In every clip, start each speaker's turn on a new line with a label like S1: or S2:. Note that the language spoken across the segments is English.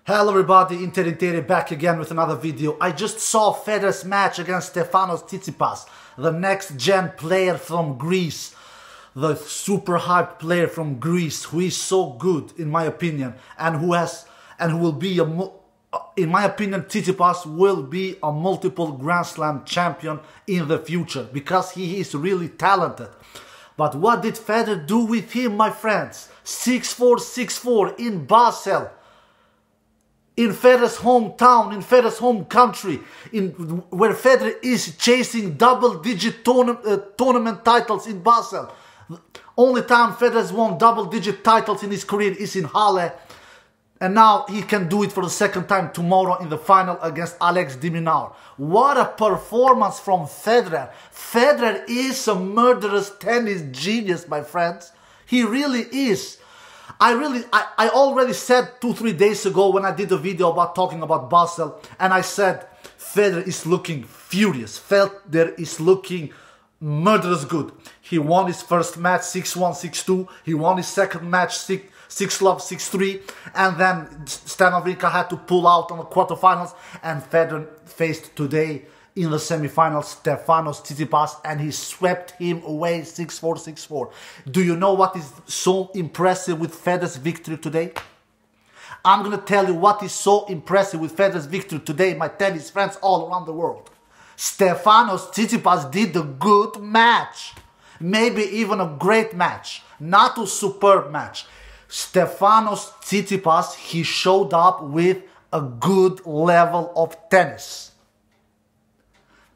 S1: Hello everybody, Inter back again with another video. I just saw Federer's match against Stefanos Tsitsipas, the next gen player from Greece, the super hyped player from Greece, who is so good in my opinion, and who will be in my opinion, Tsitsipas will be a multiple Grand Slam champion in the future because he is really talented. But what did Federer do with him, my friends? 6-4, 6-4 in Basel. In Federer's hometown, in Federer's home country, where Federer is chasing double-digit tournament titles in Basel. Only time Federer has won double-digit titles in his career is in Halle. And now he can do it for the second time tomorrow in the final against Alex de Minaur. What a performance from Federer. Federer is a murderous tennis genius, my friends. He really is. I already said 2-3 days ago when I did a video about talking about Basel, and I said Federer is looking furious. Federer is looking murderous good. He won his first match 6-1, 6-2. He won his second match 6-love, 6-3, and then Stanovica had to pull out on the quarterfinals, and Federer faced today in the semifinals Stefanos Tsitsipas, and he swept him away 6-4, 6-4. Do you know what is so impressive with Federer's victory today? I'm gonna tell you what is so impressive with Federer's victory today, my tennis friends all around the world. Stefanos Tsitsipas did a good match, maybe even a great match, not a superb match. Stefanos Tsitsipas, he showed up with a good level of tennis.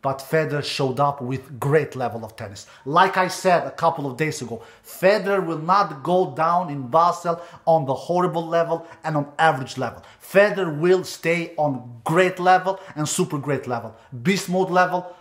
S1: But Federer showed up with great level of tennis. Like I said a couple of days ago, Federer will not go down in Basel on the horrible level and on average level. Federer will stay on great level and super great level. Beast mode level,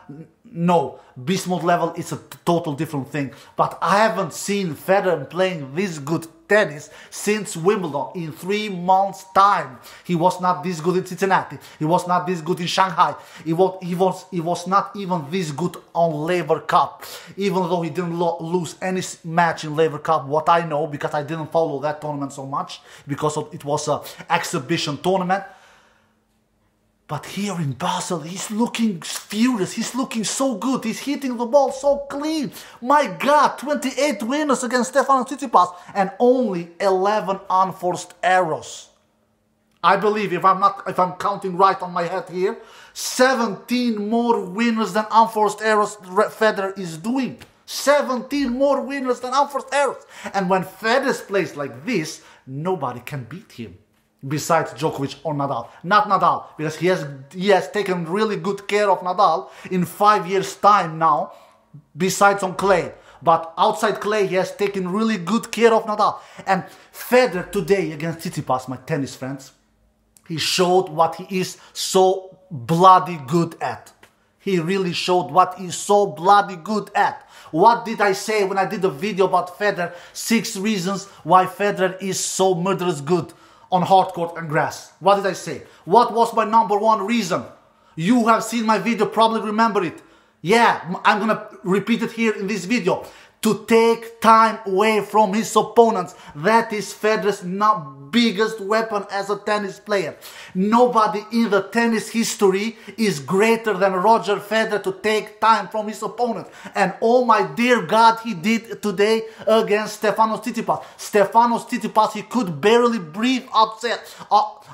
S1: no. Beast mode level is a total different thing. But I haven't seen Federer playing this good tennis since Wimbledon in 3 months' time. He was not this good in Cincinnati. He was not this good in Shanghai. He was not even this good on Laver Cup. Even though he didn't lose any match in Laver Cup, what I know, because I didn't follow that tournament so much, because it was an exhibition tournament. But here in Basel, he's looking furious. He's looking so good. He's hitting the ball so clean. My God, 28 winners against Stefanos Tsitsipas and only 11 unforced errors. I believe, if I'm counting right on my head here, 17 more winners than unforced errors Federer is doing. 17 more winners than unforced errors. And when Federer plays like this, nobody can beat him. Besides Djokovic or Nadal. Not Nadal, because he has taken really good care of Nadal in 5 years' time now, besides on clay. But outside clay, he has taken really good care of Nadal. And Federer today against Tsitsipas, my tennis friends, he showed what he is so bloody good at. He really showed what he's so bloody good at. What did I say when I did a video about Federer? 6 reasons why Federer is so murderous good on hard court and grass. What did I say? What was my #1 reason? You have seen my video, probably remember it. Yeah, I'm gonna repeat it here in this video. To take time away from his opponents. That is Federer's biggest weapon as a tennis player. Nobody in the tennis history is greater than Roger Federer to take time from his opponent. And oh my dear God, he did today against Stefanos Tsitsipas. Stefanos Tsitsipas, he could barely breathe outside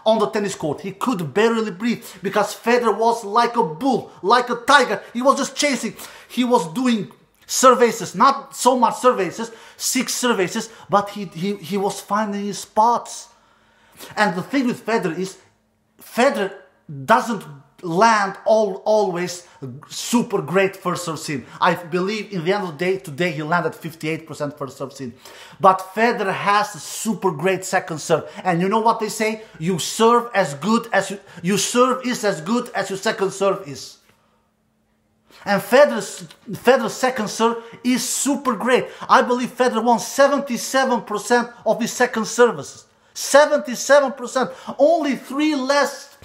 S1: on the tennis court. He could barely breathe because Federer was like a bull, like a tiger. He was just chasing. He was doing services, not so much services, 6 services, but he was finding his spots. And the thing with Federer is, Federer doesn't land always super great first serve scene. I believe in the end of the day, today he landed 58% first serve scene. But Federer has a super great second serve. And you know what they say? You serve as good as your serve is as good as your second serve is. And Federer's second serve is super great. I believe Federer won 77% of his second services. 77%. Only 3 less.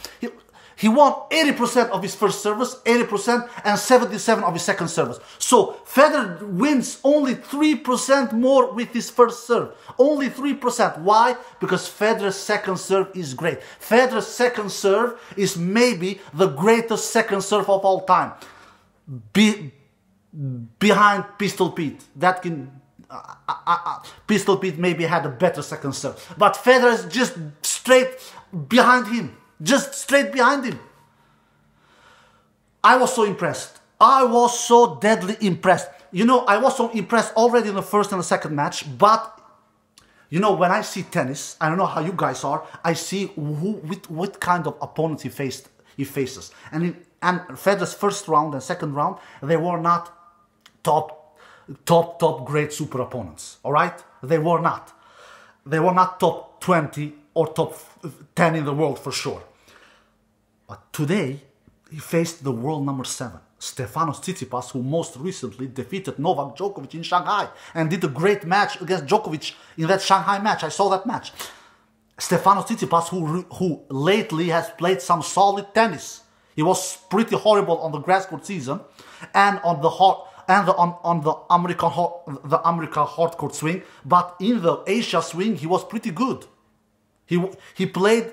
S1: He won 80% of his first service, 80%, and 77% of his second service. So Federer wins only 3% more with his first serve. Only 3%. Why? Because Federer's second serve is great. Federer's second serve is maybe the greatest second serve of all time. Behind Pistol Pete. That can... Pistol Pete maybe had a better second serve. But Federer is just straight behind him. Just straight behind him. I was so impressed. I was so deadly impressed. You know, I was so impressed already in the first and the second match. But, you know, when I see tennis, I don't know how you guys are, I see what kind of opponents he faces. And Federer's first round and second round, they were not top great super opponents. Alright? They were not. They were not top 20 or top 10 in the world for sure. But today, he faced the world number 7, Stefanos Tsitsipas, who most recently defeated Novak Djokovic in Shanghai and did a great match against Djokovic in that Shanghai match. I saw that match. Stefanos Tsitsipas, who lately has played some solid tennis. He was pretty horrible on the grass court season and on the American hard court swing, but in the Asia swing, he was pretty good. He played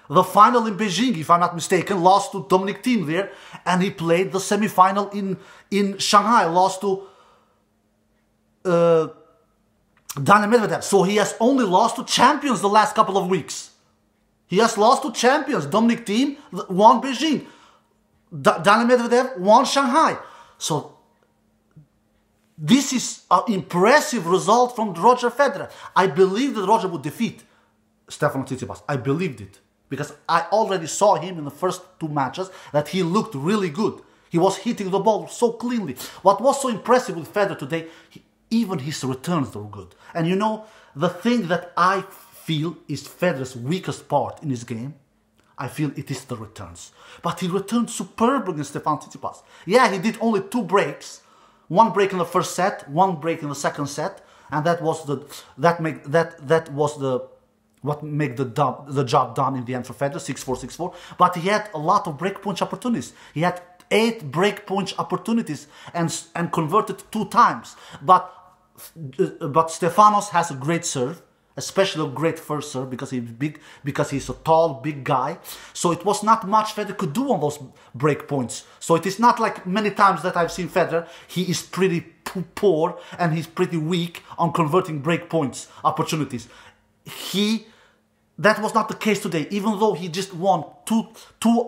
S1: the final in Beijing, if I'm not mistaken, lost to Dominic Thiem there, and he played the semi-final in Shanghai, lost to Daniil Medvedev. So he has only lost to champions the last couple of weeks. He has lost to champions. Dominic Thiem won Beijing. Daniil Medvedev won Shanghai. So this is an impressive result from Roger Federer. I believed that Roger would defeat Stefanos Tsitsipas. I believed it. Because I already saw him in the first 2 matches that he looked really good. He was hitting the ball so cleanly. What was so impressive with Federer today, even his returns were good. And you know, the thing that I feel is Federer's weakest part in his game, I feel it is the returns. But he returned superb against Stefanos Tsitsipas. Yeah, he did only 2 breaks. 1 break in the first set, 1 break in the second set, and that was what made the job done in the end for Federer, 6-4, 6-4. But he had a lot of break point opportunities. He had 8 break point opportunities and converted 2 times. But Stefanos has a great serve, especially a great first serve because he's big, because he's a tall, big guy. So it was not much Federer could do on those break points. So it is not like many times that I've seen Federer. He is pretty poor and he's pretty weak on converting break points opportunities. That was not the case today, even though he just won 2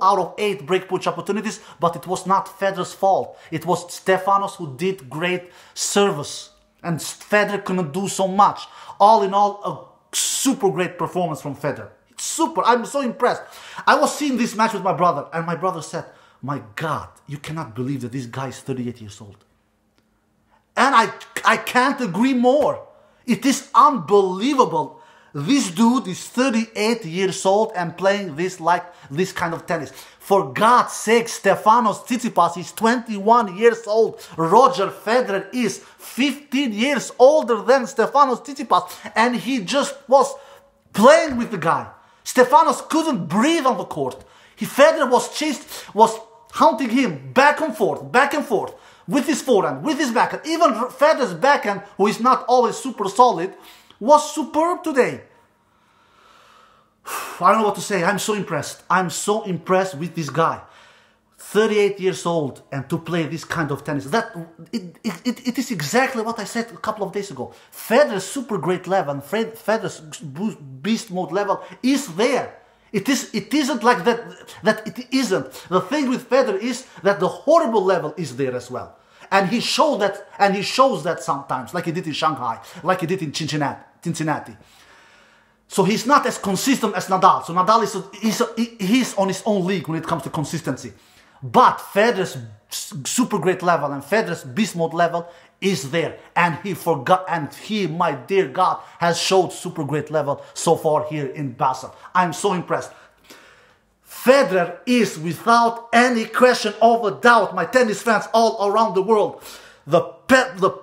S1: out of 8 breakpoint opportunities, but it was not Federer's fault. It was Stefanos who did great service, and Federer couldn't do so much. All in all, a super great performance from Federer. It's super, I'm so impressed. I was seeing this match with my brother, and my brother said, my God, you cannot believe that this guy is 38 years old. And I can't agree more. It is unbelievable. This dude is 38 years old and playing this kind of tennis. For God's sake, Stefanos Tsitsipas is 21 years old. Roger Federer is 15 years older than Stefanos Tsitsipas, and he just was playing with the guy. Stefanos couldn't breathe on the court. Federer was hunting him back and forth, with his forehand, with his backhand. Even Federer's backhand, who is not always super solid, was superb today. I don't know what to say. I'm so impressed. I'm so impressed with this guy. 38 years old and to play this kind of tennis. It is exactly what I said a couple of days ago. Federer's super great level and Federer's beast mode level is there. It isn't like that it isn't. The thing with Federer is that the horrible level is there as well. And he showed that, and he shows that sometimes, like he did in Shanghai, like he did in Cincinnati. So he's not as consistent as Nadal. So Nadal he's on his own league when it comes to consistency. But Federer's super great level and Federer's beast mode level is there. And he, my dear God, has showed super great level so far here in Basel. I'm so impressed. Federer is, without any question of a doubt, my tennis fans all around the world, the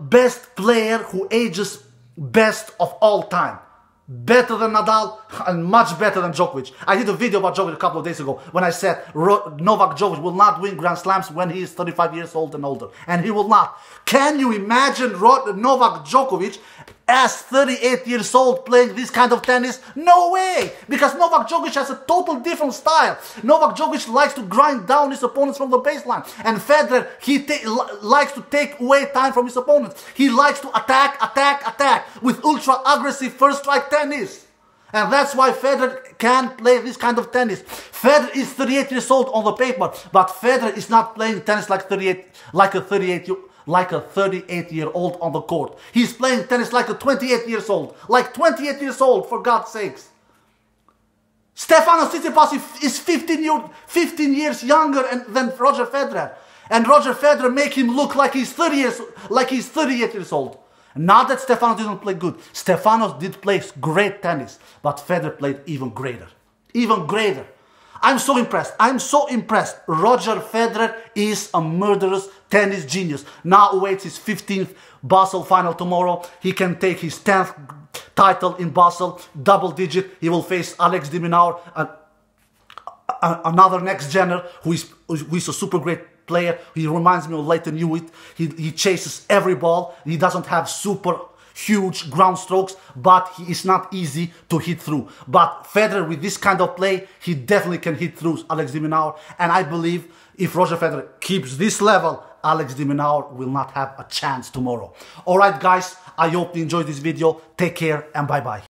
S1: best player who ages best of all time. better than Nadal, and much better than Djokovic. I did a video about Djokovic a couple of days ago when I said Novak Djokovic will not win Grand Slams when he is 35 years old and older. And he will not. Can you imagine Novak Djokovic as 38 years old playing this kind of tennis? No way! Because Novak Djokovic has a total different style. Novak Djokovic likes to grind down his opponents from the baseline. And Federer, he likes to take away time from his opponents. He likes to attack with ultra aggressive first strike tennis. And that's why Federer can play this kind of tennis. Federer is 38 years old on the paper, but Federer is not playing tennis like a 38-year-old on the court. He's playing tennis like a 28 years old. Like 28 years old, for God's sakes. Stefanos Tsitsipas is 15 years younger than Roger Federer. And Roger Federer make him look like he's 38 years old. Not that Stefanos didn't play good. Stefanos did play great tennis, but Federer played even greater. Even greater. I'm so impressed. I'm so impressed. Roger Federer is a murderous tennis genius. Now awaits his 15th Basel final tomorrow. He can take his 10th title in Basel, double digit. He will face Alex de Minaur, another next-gener who is a super great player. He reminds me of Leighton Hewitt. He chases every ball. He doesn't have super huge ground strokes, but he is not easy to hit through. But Federer, with this kind of play, he definitely can hit through Alex de Minaur. And I believe if Roger Federer keeps this level, Alex de Minaur will not have a chance tomorrow. Alright guys, I hope you enjoyed this video. Take care and bye-bye.